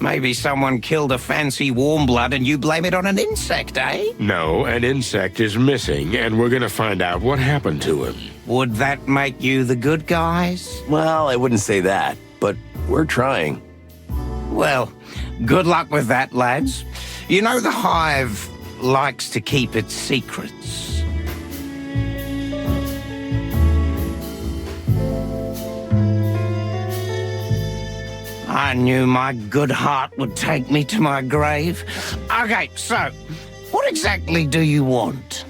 Maybe someone killed a fancy warm blood and you blame it on an insect, eh? No, an insect is missing, and we're gonna find out what happened to him. Would that make you the good guys? Well, I wouldn't say that, but we're trying. Well, good luck with that, lads. You know the hive likes to keep its secrets. I knew my good heart would take me to my grave. Okay, so, what exactly do you want?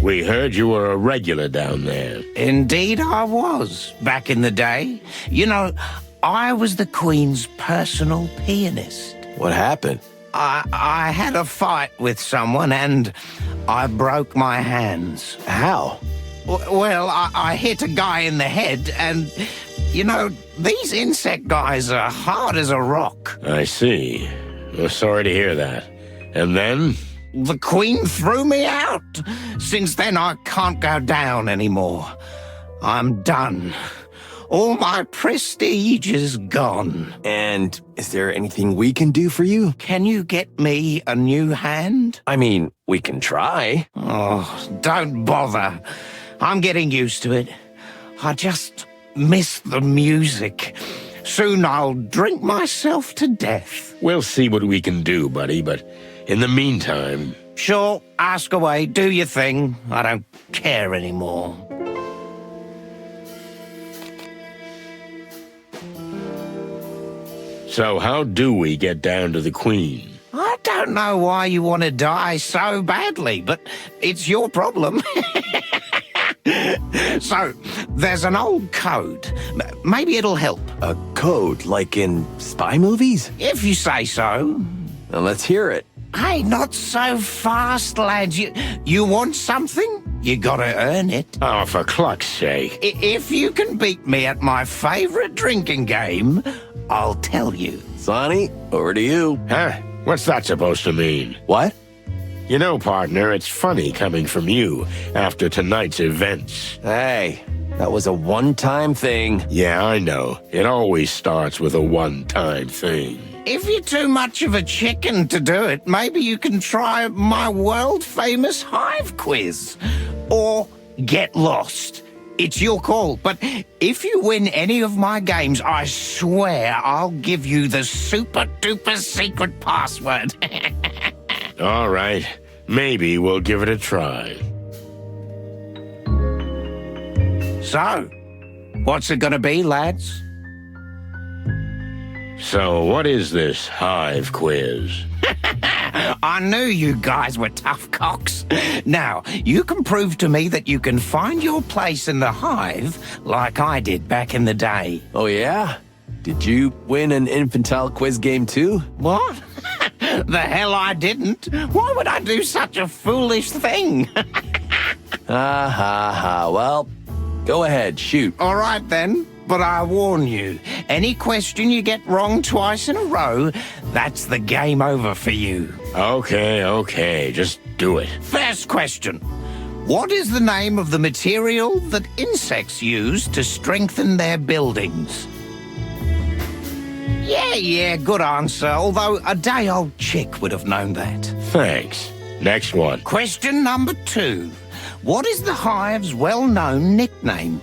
We heard you were a regular down there. Indeed I was, back in the day. You know, I was the Queen's personal pianist. What happened? I had a fight with someone and I broke my hands. How? Well, I hit a guy in the head and, you know, these insect guys are hard as a rock. I see. Well, sorry to hear that. And then? The Queen threw me out. Since then, I can't go down anymore. I'm done. All my prestige is gone. And is there anything we can do for you? Can you get me a new hand? I mean, we can try. Oh, don't bother. I'm getting used to it. I just miss the music. Soon I'll drink myself to death. We'll see what we can do, buddy, but in the meantime... Sure, ask away, do your thing. I don't care anymore. So how do we get down to the Queen? I don't know why you want to die so badly, but it's your problem. So, there's an old code. Maybe it'll help. A code, like in spy movies? If you say so. Now let's hear it. Hey, not so fast, lads. You want something? You gotta earn it. Oh, for cluck's sake. If you can beat me at my favorite drinking game, I'll tell you. Sonny, over to you. Huh? What's that supposed to mean? What? You know, partner, it's funny coming from you after tonight's events. Hey, that was a one-time thing. Yeah, I know. It always starts with a one-time thing. If you're too much of a chicken to do it, maybe you can try my world-famous Hive quiz. Or get lost. It's your call, but if you win any of my games, I swear I'll give you the super-duper secret password. All right. Maybe we'll give it a try. So, what's it gonna be, lads? So, what is this Hive quiz? I knew you guys were tough cocks. Now, you can prove to me that you can find your place in the Hive like I did back in the day. Oh, yeah? Did you win an infantile quiz game too? What? The hell I didn't. Why would I do such a foolish thing? Well, go ahead, shoot. All right then, but I warn you, any question you get wrong twice in a row, that's the game over for you. Okay, just do it. First question. What is the name of the material that insects use to strengthen their buildings? Yeah, good answer, although a day-old chick would have known that. Thanks. Next one. Question number 2. What is the Hive's well-known nickname?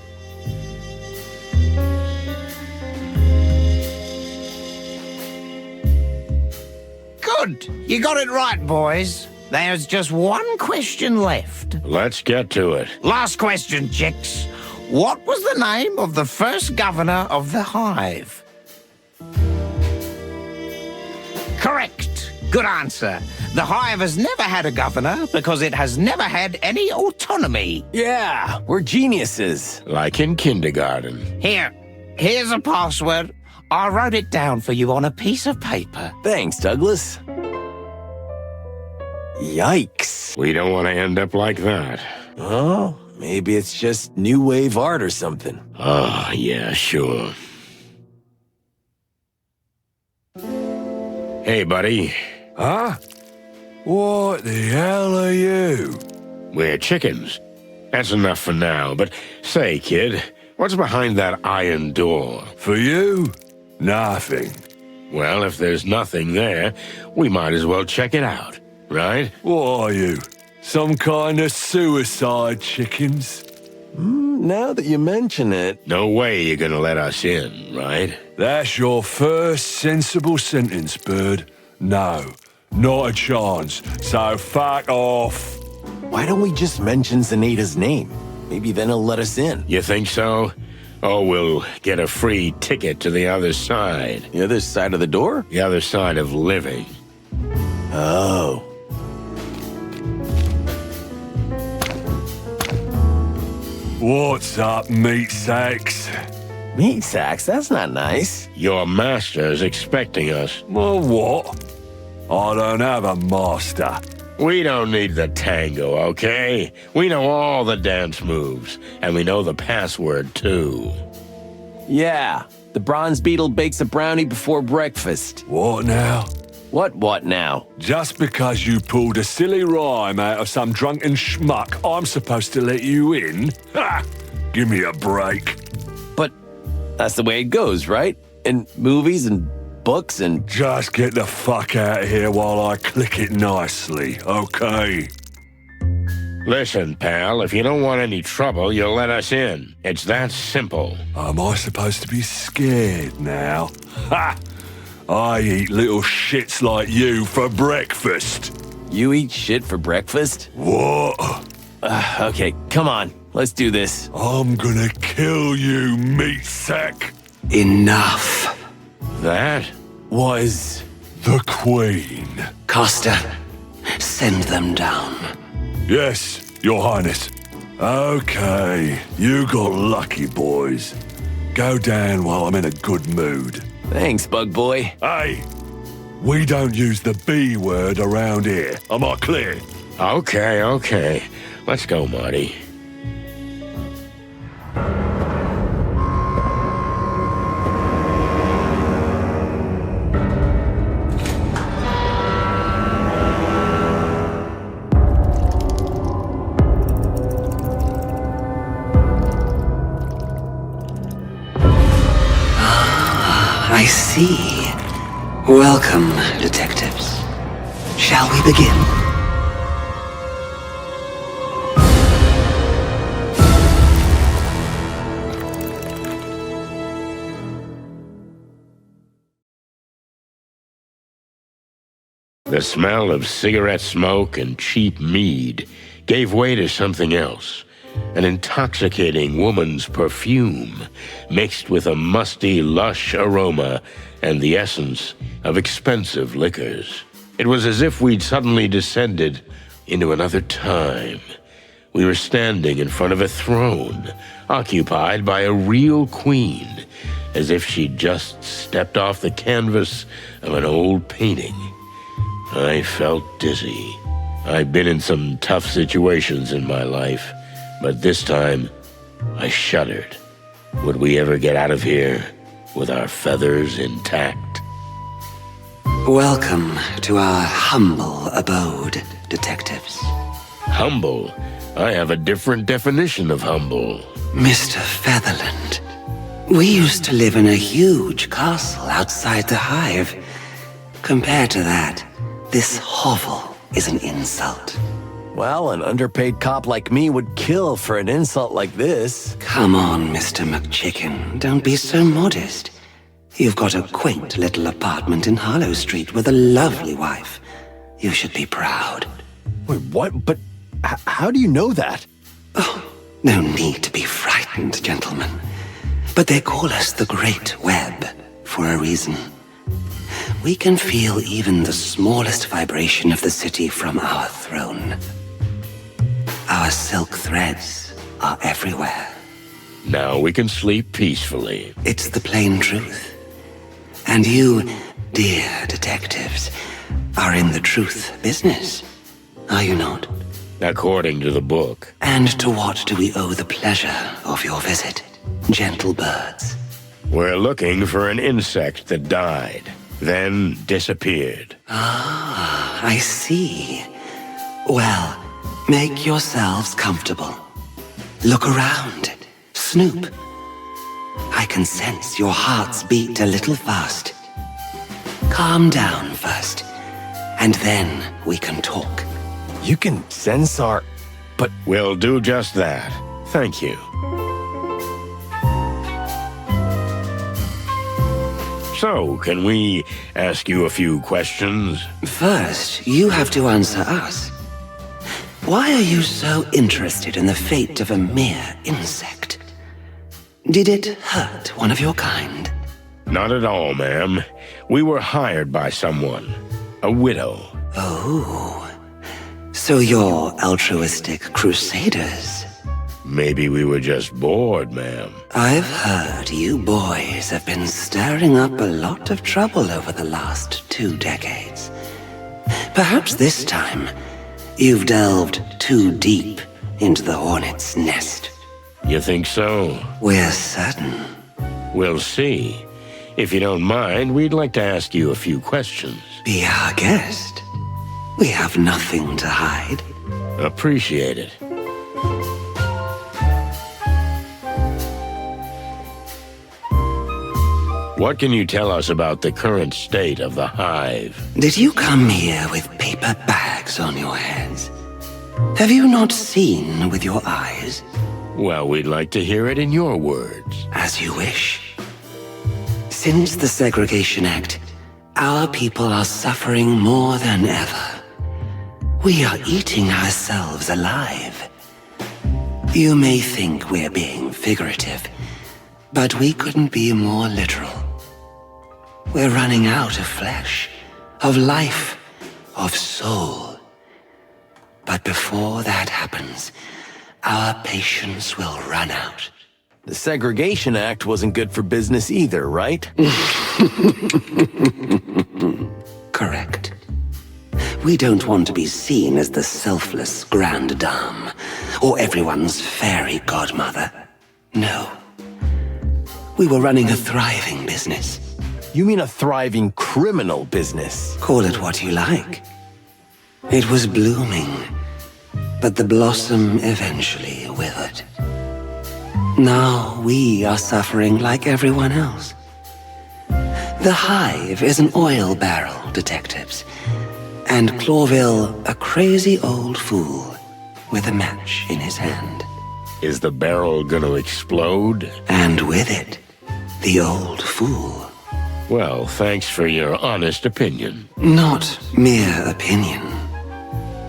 Good. You got it right, boys. There's just one question left. Let's get to it. Last question, chicks. What was the name of the first governor of the Hive? Correct. Good answer. The Hive has never had a governor because it has never had any autonomy. Yeah, we're geniuses. Like in kindergarten. Here's a password. I wrote it down for you on a piece of paper. Thanks, Douglas. Yikes. We don't want to end up like that. Oh, maybe it's just new wave art or something. Oh, yeah, sure. Hey, buddy. Huh? What the hell are you? We're chickens. That's enough for now. But say, kid, what's behind that iron door? For you? Nothing. Well, if there's nothing there, we might as well check it out, right? What are you? Some kind of suicide chickens? Now that you mention it... No way you're gonna let us in, right? That's your first sensible sentence, bird. No, not a chance. So fuck off. Why don't we just mention Zenaita's name? Maybe then he'll let us in. You think so? Oh, we'll get a free ticket to the other side. The other side of the door? The other side of living. Oh. What's up, meat sacks? Meat sacks? That's not nice. Your master's expecting us. Well, what? I don't have a master. We don't need the tango, okay? We know all the dance moves, and we know the password, too. Yeah, the bronze beetle bakes a brownie before breakfast. What now? What now? Just because you pulled a silly rhyme out of some drunken schmuck, I'm supposed to let you in? Ha! Give me a break. But that's the way it goes, right? In movies and books and... Just get the fuck out of here while I click it nicely, okay? Listen, pal, if you don't want any trouble, you'll let us in. It's that simple. Am I supposed to be scared now? Ha! I eat little shits like you for breakfast. You eat shit for breakfast? What? Okay, come on. Let's do this. I'm gonna kill you, meat sack. Enough. That? Was... The Queen. Costa, send them down. Yes, Your Highness. Okay, you got lucky, boys. Go down while I'm in a good mood. Thanks, bug boy. Hey, we don't use the B word around here. Am I clear? Okay. Let's go, Marty. I see. Welcome, detectives. Shall we begin? The smell of cigarette smoke and cheap mead gave way to something else. An intoxicating woman's perfume mixed with a musty, lush aroma and the essence of expensive liquors. It was as if we'd suddenly descended into another time. We were standing in front of a throne, occupied by a real queen, as if she'd just stepped off the canvas of an old painting. I felt dizzy. I've been in some tough situations in my life, but this time, I shuddered. Would we ever get out of here with our feathers intact? Welcome to our humble abode, detectives. Humble? I have a different definition of humble. Mr. Featherland, we used to live in a huge castle outside the Hive. Compared to that, this hovel is an insult. Well, an underpaid cop like me would kill for an insult like this. Come on, Mr. MacChicken. Don't be so modest. You've got a quaint little apartment in Hollow Street with a lovely wife. You should be proud. Wait, what? But how do you know that? Oh, no need to be frightened, gentlemen. But they call us the Great Web for a reason. We can feel even the smallest vibration of the city from our throne. Our silk threads are everywhere. Now we can sleep peacefully. It's the plain truth. And you, dear detectives, are in the truth business, are you not? According to the book. And to what do we owe the pleasure of your visit, gentle birds? We're looking for an insect that died, then disappeared. Ah, I see. Well, make yourselves comfortable. Look around. Snoop. I can sense your hearts beat a little fast. Calm down first, and then we can talk. You can sense our... But we'll do just that. Thank you. So, can we ask you a few questions? First, you have to answer us. Why are you so interested in the fate of a mere insect? Did it hurt one of your kind? Not at all, ma'am. We were hired by someone. A widow. Oh. So you're altruistic crusaders? Maybe we were just bored, ma'am. I've heard you boys have been stirring up a lot of trouble over the last 2 decades. Perhaps this time, you've delved too deep into the hornet's nest. You think so? We're certain. We'll see. If you don't mind, we'd like to ask you a few questions. Be our guest. We have nothing to hide. Appreciate it. What can you tell us about the current state of the Hive? Did you come here with paper bags on your heads? Have you not seen with your eyes? Well, we'd like to hear it in your words. As you wish. Since the Segregation Act, our people are suffering more than ever. We are eating ourselves alive. You may think we're being figurative, but we couldn't be more literal. We're running out of flesh, of life, of soul. But before that happens, our patience will run out. the Segregation Act wasn't good for business either, right? Correct. We don't want to be seen as the selfless grande dame, or everyone's fairy godmother. No. We were running a thriving business. You mean a thriving criminal business? Call it what you like. It was blooming, but the blossom eventually withered. Now we are suffering like everyone else. The Hive is an oil barrel, detectives, and Clawville a crazy old fool with a match in his hand. Is the barrel gonna explode? And with it, the old fool. Well, thanks for your honest opinion. Not mere opinion.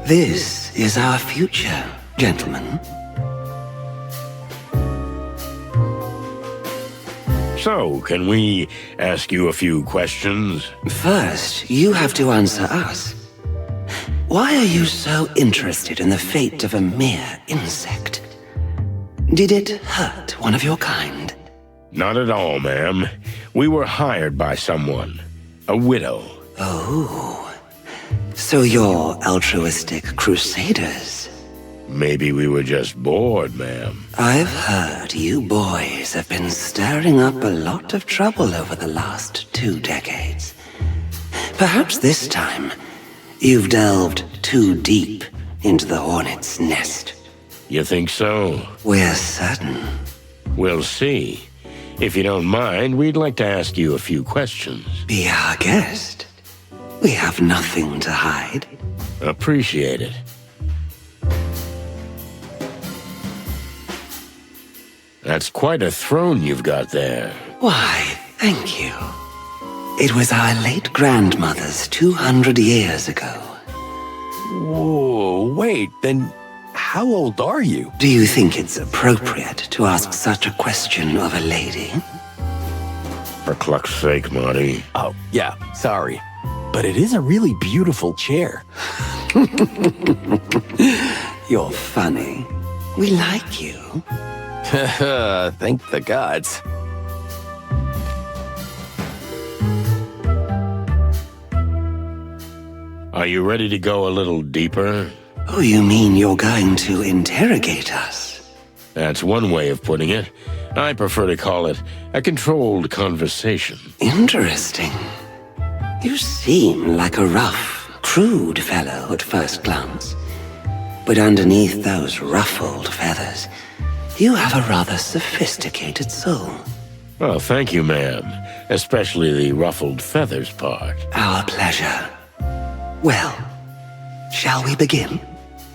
This is our future, gentlemen. So, can we ask you a few questions? First, you have to answer us. Why are you so interested in the fate of a mere insect? Did it hurt one of your kind? Not at all, ma'am. We were hired by someone. A widow. Oh. So you're altruistic crusaders? Maybe we were just bored, ma'am. I've heard you boys have been stirring up a lot of trouble over the last 2 decades. Perhaps this time, you've delved too deep into the hornet's nest. You think so? We're certain. We'll see. If you don't mind, we'd like to ask you a few questions. Be our guest. We have nothing to hide. Appreciate it. That's quite a throne you've got there. Why, thank you. It was our late grandmother's 200 years ago. Whoa, wait, then how old are you? Do you think it's appropriate to ask such a question of a lady? For cluck's sake, Marty. Oh, yeah, sorry. But it is a really beautiful chair. You're funny. We like you. Thank the gods. Are you ready to go a little deeper? Oh, you mean you're going to interrogate us? That's one way of putting it. I prefer to call it a controlled conversation. Interesting. You seem like a rough, crude fellow at first glance. But underneath those ruffled feathers, you have a rather sophisticated soul. Well, thank you, ma'am. Especially the ruffled feathers part. Our pleasure. Well, shall we begin?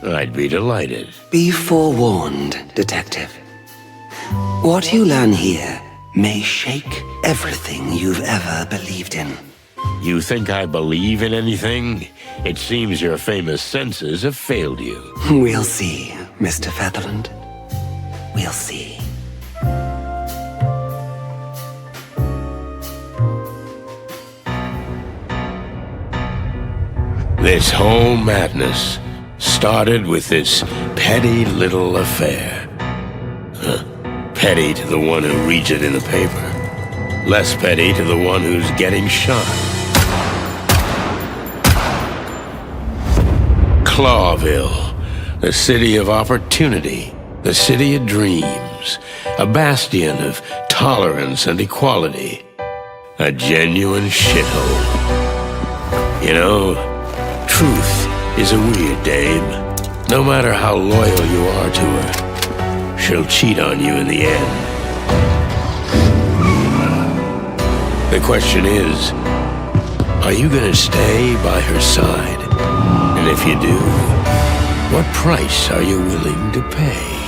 I'd be delighted. Be forewarned, detective. What you learn here may shake everything you've ever believed in. You think I believe in anything? It seems your famous senses have failed you. We'll see, Mr. Featherland. We'll see. This whole madness started with this petty little affair. Petty to the one who reads it in the paper. Less petty to the one who's getting shot. Clawville, the city of opportunity, the city of dreams, a bastion of tolerance and equality, a genuine shithole. You know, truth is a weird dame. No matter how loyal you are to her, she'll cheat on you in the end. The question is, are you gonna stay by her side? And if you do, what price are you willing to pay?